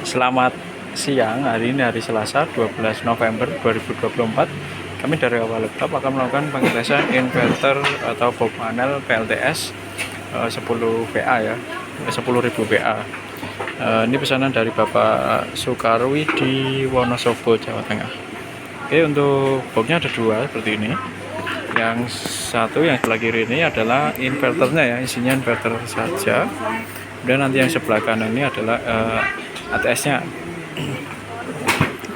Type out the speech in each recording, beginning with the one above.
Selamat siang, hari ini hari Selasa 12 November 2024. Kami dari awal laptop akan melakukan pengetesan inverter atau box panel PLTS 10 VA ya, 10.000 VA. Ini pesanan dari Bapak Sukarwi di Wonosobo, Jawa Tengah. Oke, untuk boxnya ada dua seperti ini. Yang satu yang sebelah kiri ini adalah inverternya ya, isinya inverter saja. Dan nanti yang sebelah kanan ini adalah ATS-nya.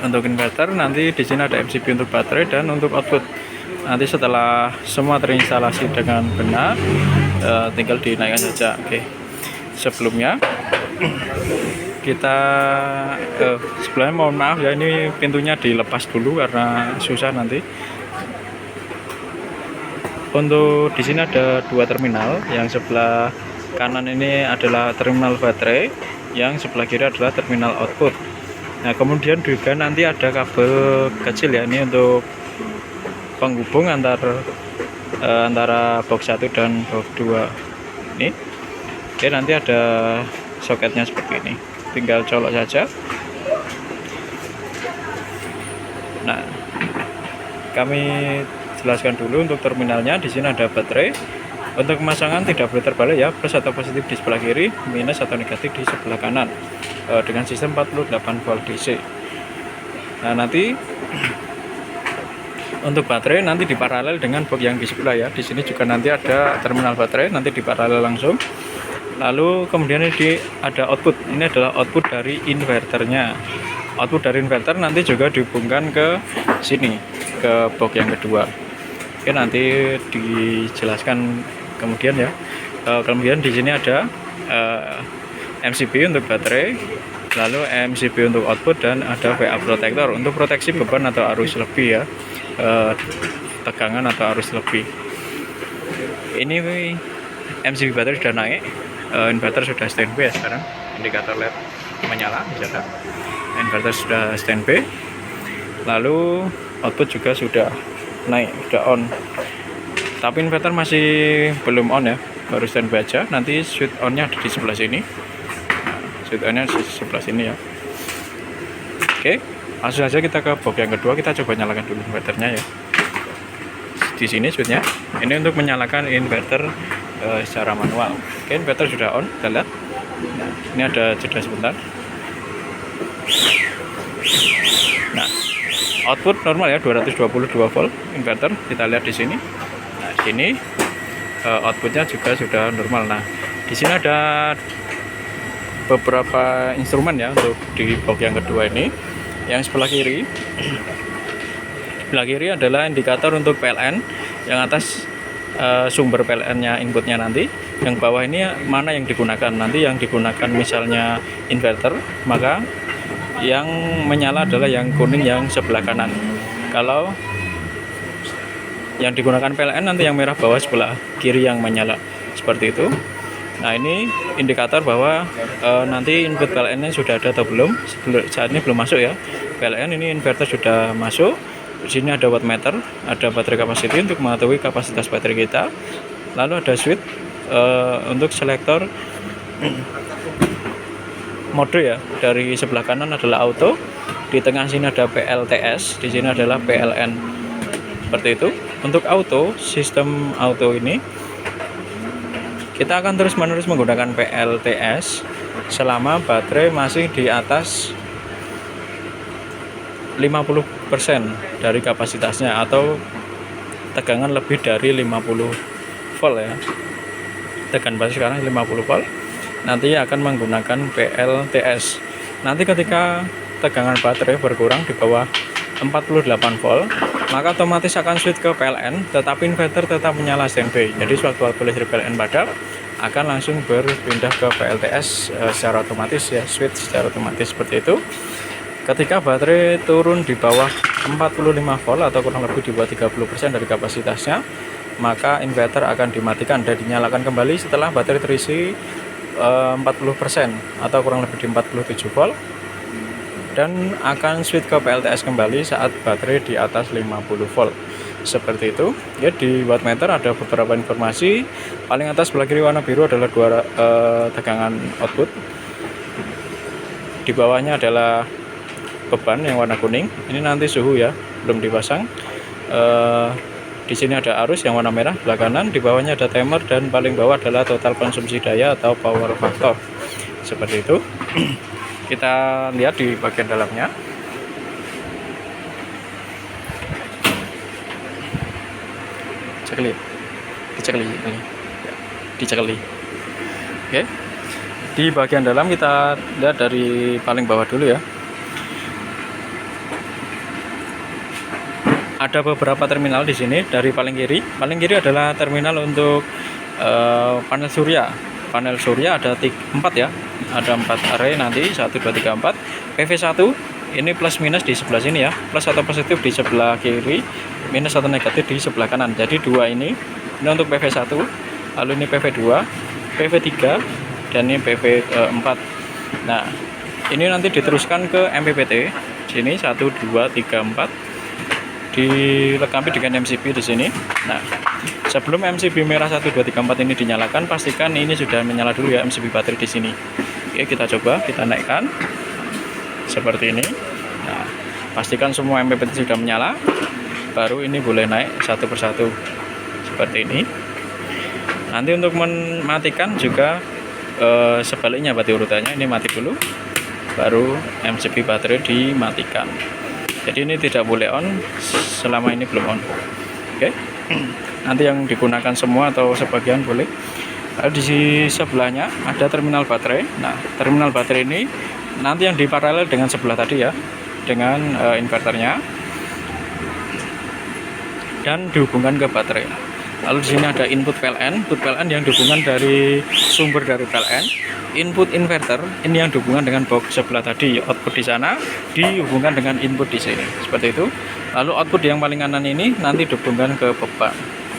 Untuk inverter nanti di sini ada MCB untuk baterai dan untuk output. Nanti setelah semua terinstalasi dengan benar, tinggal dinaikkan saja. Oke. Sebelumnya kita sebelumnya mohon maaf ya, ini pintunya dilepas dulu karena susah nanti. Untuk di sini ada dua terminal, yang sebelah kanan ini adalah terminal baterai, yang sebelah kiri adalah terminal output. Nah, kemudian juga nanti ada kabel kecil ya, ini untuk penghubung antara box 1 dan box 2 ini. Oke, nanti ada soketnya seperti ini, tinggal colok saja. Nah, kami jelaskan dulu untuk terminalnya. Di sini ada baterai. Untuk pemasangan tidak boleh terbalik ya, plus atau positif di sebelah kiri, minus atau negatif di sebelah kanan, dengan sistem 48 volt DC. Nah, nanti untuk baterai nanti diparalel dengan box yang di sebelah ya. Di sini juga nanti ada terminal baterai, nanti diparalel langsung. Lalu kemudian ini ada output. Ini adalah output dari inverternya. Output dari inverter nanti juga dihubungkan ke sini, ke box yang kedua. Oke, nanti dijelaskan kemudian ya. Kemudian di sini ada MCB untuk baterai, lalu MCB untuk output, dan ada VA protector untuk proteksi beban atau arus lebih ya, tegangan atau arus lebih. Ini MCB baterai sudah naik, inverter sudah standby ya sekarang. Indikator LED menyala, misalnya inverter sudah standby, lalu output juga sudah naik, sudah on. Tapi inverter masih belum on ya, baru standby aja. Nanti switch onnya ada di sebelah sini. Switch onnya di sebelah sini ya. Oke, langsung saja kita ke box yang kedua. Kita coba nyalakan dulu inverternya ya. Di sini switchnya. Ini untuk menyalakan inverter secara manual. Oke, inverter sudah on, kita lihat. Nah, ini ada jeda sebentar. Nah, output normal ya, 222 volt inverter. Kita lihat di sini. Nah, sini outputnya juga sudah normal. Nah, di sini ada beberapa instrumen ya untuk di box yang kedua ini. Yang sebelah kiri, sebelah kiri adalah indikator untuk PLN. Yang atas sumber PLN-nya, inputnya nanti. Yang bawah ini mana yang digunakan. Nanti yang digunakan misalnya inverter, maka yang menyala adalah yang kuning yang sebelah kanan. Kalau yang digunakan PLN, nanti yang merah bawah sebelah kiri yang menyala, seperti itu. Nah, ini indikator bahwa nanti input PLN-nya sudah ada atau belum. Saat ini belum masuk ya PLN. Ini inverter sudah masuk. Di sini ada wattmeter, ada baterai capacity untuk mengetahui kapasitas baterai kita. Lalu ada switch untuk selektor mode ya. Dari sebelah kanan adalah auto, di tengah sini ada PLTS, di sini adalah PLN, seperti itu. Untuk auto, sistem auto ini kita akan terus menerus menggunakan PLTS selama baterai masih di atas 50% dari kapasitasnya atau tegangan lebih dari 50 volt ya. Tegangan baterai sekarang 50 volt. Nanti akan menggunakan PLTS. Nanti ketika tegangan baterai berkurang di bawah 48 volt, maka otomatis akan switch ke PLN, tetapi inverter tetap menyala standby. Jadi sewaktu listrik PLN padam, akan langsung berpindah ke PLTS secara otomatis ya, switch secara otomatis seperti itu. Ketika baterai turun di bawah 45 volt atau kurang lebih di bawah 30% dari kapasitasnya, maka inverter akan dimatikan dan dinyalakan kembali setelah baterai terisi 40% atau kurang lebih di 47 volt, dan akan switch ke PLTS kembali saat baterai di atas 50 volt, seperti itu ya. Di wattmeter ada beberapa informasi. Paling atas sebelah kiri warna biru adalah tegangan output. Di bawahnya adalah beban yang warna kuning. Ini nanti suhu ya, belum dipasang. Di sini ada arus yang warna merah sebelah kanan, di bawahnya ada timer, dan paling bawah adalah total konsumsi daya atau power factor. Seperti itu. Kita lihat di bagian dalamnya. Dicekli. Oke. Di bagian dalam kita lihat dari paling bawah dulu ya. Ada beberapa terminal di sini. Dari paling kiri adalah terminal untuk panel surya. Panel surya ada 4 ya. Ada 4 array nanti 1 2 3 4. PV1 ini plus minus di sebelah sini ya. Plus atau positif di sebelah kiri, minus atau negatif di sebelah kanan. Jadi dua ini untuk PV1, lalu ini PV2, PV3, dan ini PV4. Nah, ini nanti diteruskan ke MPPT. Sini 1 2 3 4. Dilengkapi dengan MCB di sini. Nah, sebelum MCB merah 1 2 3 4 ini dinyalakan, pastikan ini sudah menyala dulu ya MCB baterai di sini. Oke, kita coba, kita naikkan seperti ini. Nah, pastikan semua MPPT sudah menyala, baru ini boleh naik satu persatu seperti ini. Nanti untuk mematikan juga sebaliknya berarti urutannya, ini mati dulu, baru MCB baterai dimatikan. Jadi ini tidak boleh on selama ini belum on. Oke. Nanti yang digunakan semua atau sebagian boleh. Di sebelahnya ada terminal baterai. Nah, terminal baterai ini nanti yang diparalel dengan sebelah tadi ya, dengan inverternya, dan dihubungkan ke baterai. Lalu di sini ada input PLN yang dihubungkan dari sumber dari PLN. Input inverter ini yang dihubungkan dengan box sebelah tadi, output di sana dihubungkan dengan input di sini, seperti itu. Lalu output yang paling kanan ini nanti dihubungkan ke beban.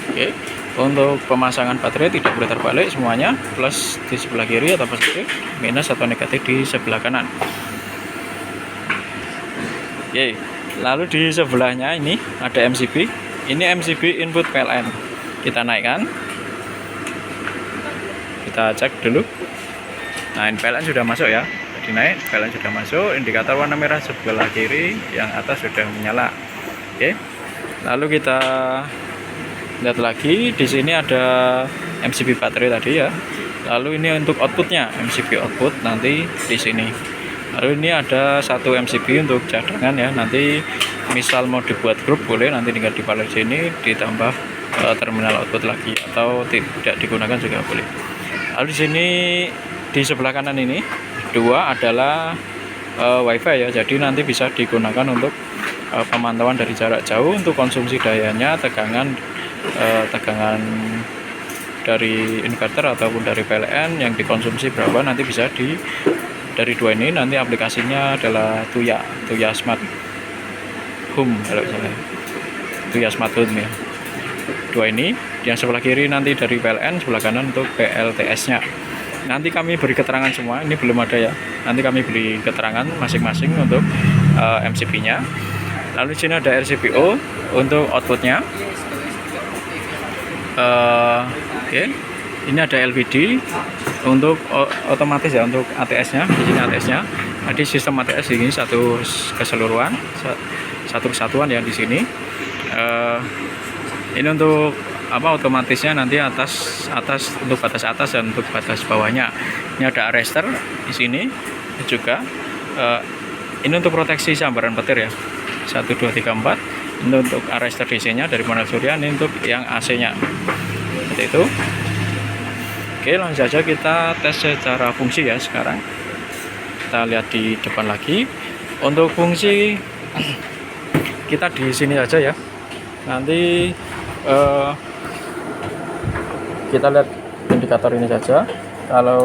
Oke. Untuk pemasangan baterai tidak boleh terbalik, semuanya plus di sebelah kiri atau positif, minus atau negatif di sebelah kanan. Oke. Lalu di sebelahnya ini ada MCB. Ini MCB input PLN. Kita naikkan. Kita cek dulu. Nah, ini PLN sudah masuk ya. Jadi naik, PLN sudah masuk. Indikator warna merah sebelah kiri, yang atas sudah menyala. Oke. Lalu kita lihat lagi, di sini ada MCB baterai tadi ya. Lalu ini untuk outputnya, MCB output nanti di sini. Lalu ini ada satu MCB untuk cadangan ya. Nanti misal mau dibuat grup boleh, nanti tinggal dibalik sini ditambah terminal output lagi, atau tidak digunakan juga boleh. Lalu di sini di sebelah kanan ini dua adalah WiFi ya. Jadi nanti bisa digunakan untuk pemantauan dari jarak jauh, untuk konsumsi dayanya, tegangan dari inverter ataupun dari PLN yang dikonsumsi berapa, nanti bisa dari dua ini. Nanti aplikasinya adalah Tuya Smart Home, kalau misalnya Tuya Smart Home ya. Dua ini, yang sebelah kiri nanti dari PLN, sebelah kanan untuk PLTS-nya. Nanti kami beri keterangan semua, ini belum ada ya. Nanti kami beri keterangan masing-masing untuk MCB-nya. Lalu di sini ada RCPO untuk outputnya. Oke. Ini ada LVD untuk otomatis ya, untuk ATS-nya. Di sini ATS-nya. Jadi sistem ATS ini satu keseluruhan, satu kesatuan ya di sini. Ini untuk otomatisnya nanti atas untuk batas atas dan untuk batas bawahnya. Ini ada arrestor di sini juga. Ini untuk proteksi sambaran petir ya. 1 2 3 4. Ini untuk arrestor DC-nya dari panel surya, ini untuk yang AC-nya. Seperti itu. Oke, langsung saja kita tes secara fungsi ya sekarang. Kita lihat di depan lagi. Untuk fungsi kita di sini aja ya. Nanti kita lihat indikator ini saja. Kalau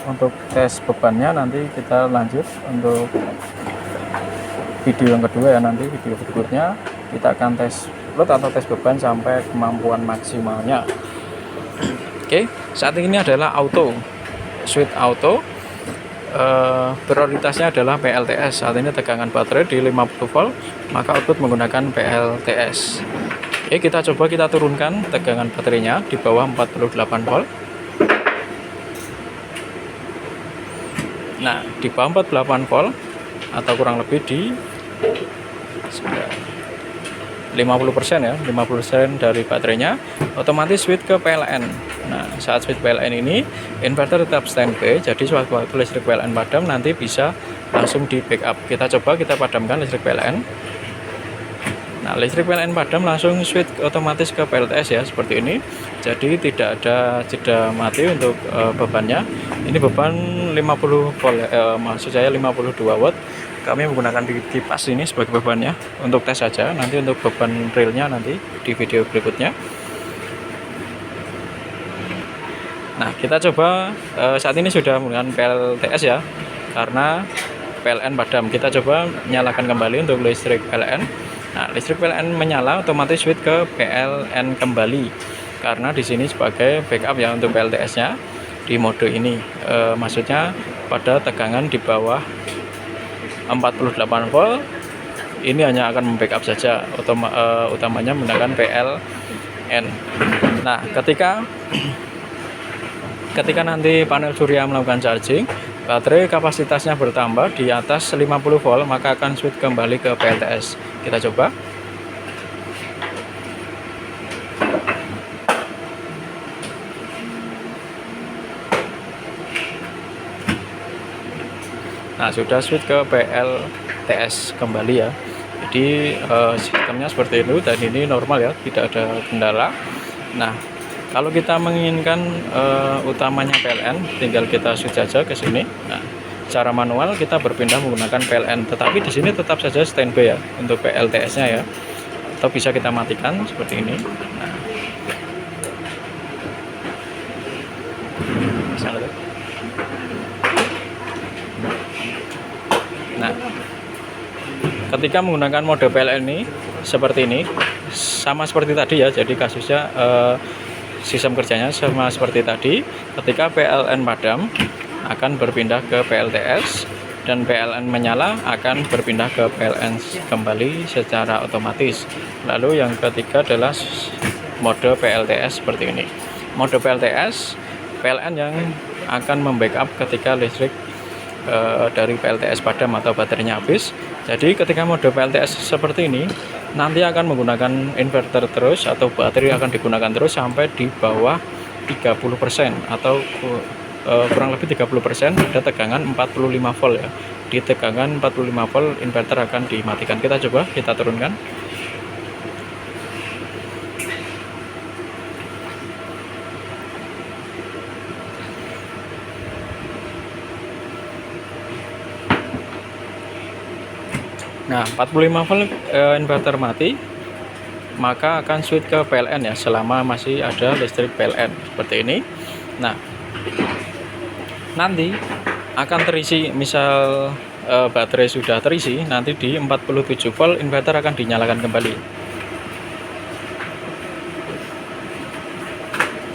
untuk tes bebannya nanti kita lanjut untuk video yang kedua ya. Nanti video berikutnya kita akan tes load atau tes beban sampai kemampuan maksimalnya. Oke, saat ini adalah auto, switch auto. Prioritasnya adalah PLTS. Saat ini tegangan baterai di 50 volt, maka output menggunakan PLTS. Oke, kita coba kita turunkan tegangan baterainya di bawah 48 volt. Nah, di bawah 48 volt atau kurang lebih di 50% ya, 50% dari baterainya otomatis switch ke PLN. Nah, saat switch PLN ini inverter tetap standby, jadi sewaktu-waktu listrik PLN padam nanti bisa langsung di backup. Kita coba kita padamkan listrik PLN. Nah, listrik PLN padam langsung switch otomatis ke PLTS ya, seperti ini. Jadi tidak ada jeda mati untuk bebannya. Ini beban 50 volt, maksud saya 52 watt. Kami menggunakan kipas ini sebagai bebannya untuk tes saja. Nanti untuk beban realnya nanti di video berikutnya. Nah, kita coba saat ini sudah menggunakan PLTS ya, karena PLN padam. Kita coba nyalakan kembali untuk listrik PLN. Nah, listrik PLN menyala, otomatis switch ke PLN kembali. Karena di sini sebagai backup ya untuk PLTS-nya di mode ini. Maksudnya pada tegangan di bawah 48 volt ini hanya akan membackup saja, utamanya menggunakan PLN. Nah, ketika nanti panel surya melakukan charging, baterai kapasitasnya bertambah di atas 50 volt, maka akan switch kembali ke PLTS. Kita coba. Nah, sudah switch ke PLTS kembali ya. Jadi sistemnya seperti itu, dan ini normal ya, tidak ada kendala. Nah, kalau kita menginginkan utamanya PLN, tinggal kita switch saja ke sini. Nah, secara manual kita berpindah menggunakan PLN, tetapi di sini tetap saja standby ya untuk PLTS-nya ya. Atau bisa kita matikan seperti ini. Nah, ketika menggunakan mode PLN ini seperti ini, sama seperti tadi ya. Jadi kasusnya sistem kerjanya sama seperti tadi. Ketika PLN padam akan berpindah ke PLTS, dan PLN menyala akan berpindah ke PLN kembali secara otomatis. Lalu yang ketiga adalah mode PLTS seperti ini. Mode PLTS, PLN yang akan membackup ketika listrik dari PLTS padam atau baterainya habis. Jadi ketika mode PLTS seperti ini, nanti akan menggunakan inverter terus atau baterai akan digunakan terus sampai di bawah 30% atau kurang lebih 30% ada tegangan 45 volt ya. Di tegangan 45 volt inverter akan dimatikan. Kita coba, kita turunkan. Nah, 45 volt inverter mati, maka akan switch ke PLN ya, selama masih ada listrik PLN seperti ini. Nah, nanti akan terisi, misal baterai sudah terisi, nanti di 47 volt inverter akan dinyalakan kembali.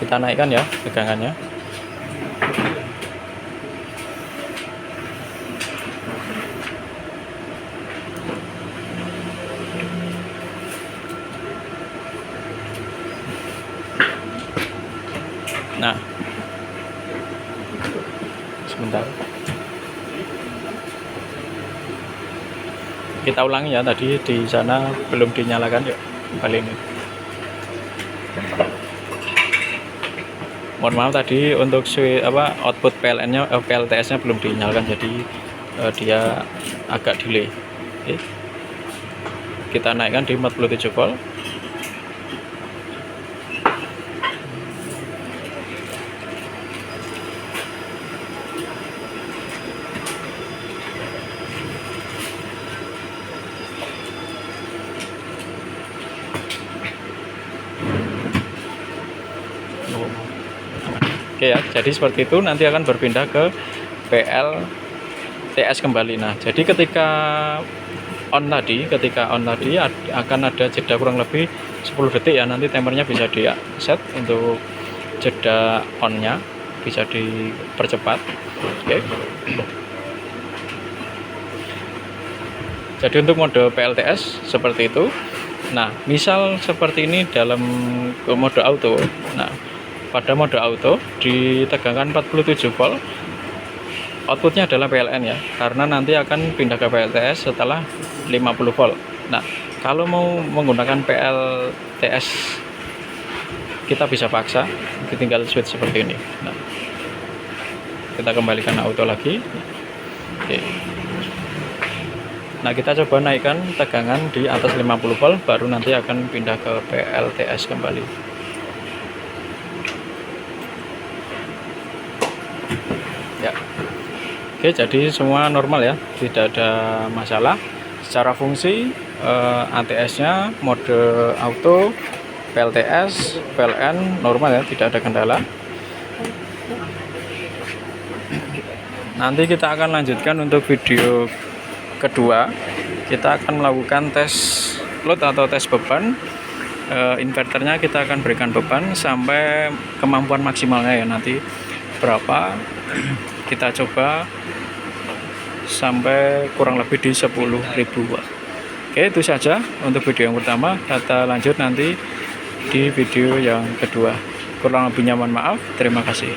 Kita naikkan ya tegangannya. Nah, sebentar, kita ulangi ya, tadi di sana belum dinyalakan. Yuk kali ini. Mohon maaf tadi untuk output PLN-nya PLTS-nya belum dinyalakan, jadi dia agak delay. Oke. Kita naikkan di 47 volt. Oke ya, jadi seperti itu, nanti akan berpindah ke PLTS kembali. Nah, jadi ketika on tadi akan ada jeda kurang lebih 10 detik ya. Nanti timernya bisa di set untuk jeda onnya, bisa dipercepat. Oke. Jadi untuk mode PLTS seperti itu. Nah, misal seperti ini dalam mode auto. Nah, pada mode auto di tegangan 47 volt outputnya adalah PLN ya, karena nanti akan pindah ke PLTS setelah 50 volt. Nah, kalau mau menggunakan PLTS kita bisa paksa, tinggal switch seperti ini. Nah, kita kembalikan auto lagi. Oke. Nah, kita coba naikkan tegangan di atas 50 volt, baru nanti akan pindah ke PLTS kembali. Ya. Oke, jadi semua normal ya, tidak ada masalah. Secara fungsi ATS-nya mode auto, PLTS, PLN normal ya, tidak ada kendala. Nanti kita akan lanjutkan untuk video kedua. Kita akan melakukan tes load atau tes beban. Inverternya kita akan berikan beban sampai kemampuan maksimalnya ya, nanti berapa kita coba sampai kurang lebih di 10.000 watt. Oke, itu saja untuk video yang pertama. Kita lanjut nanti di video yang kedua. Kurang lebihnya mohon maaf. Terima kasih.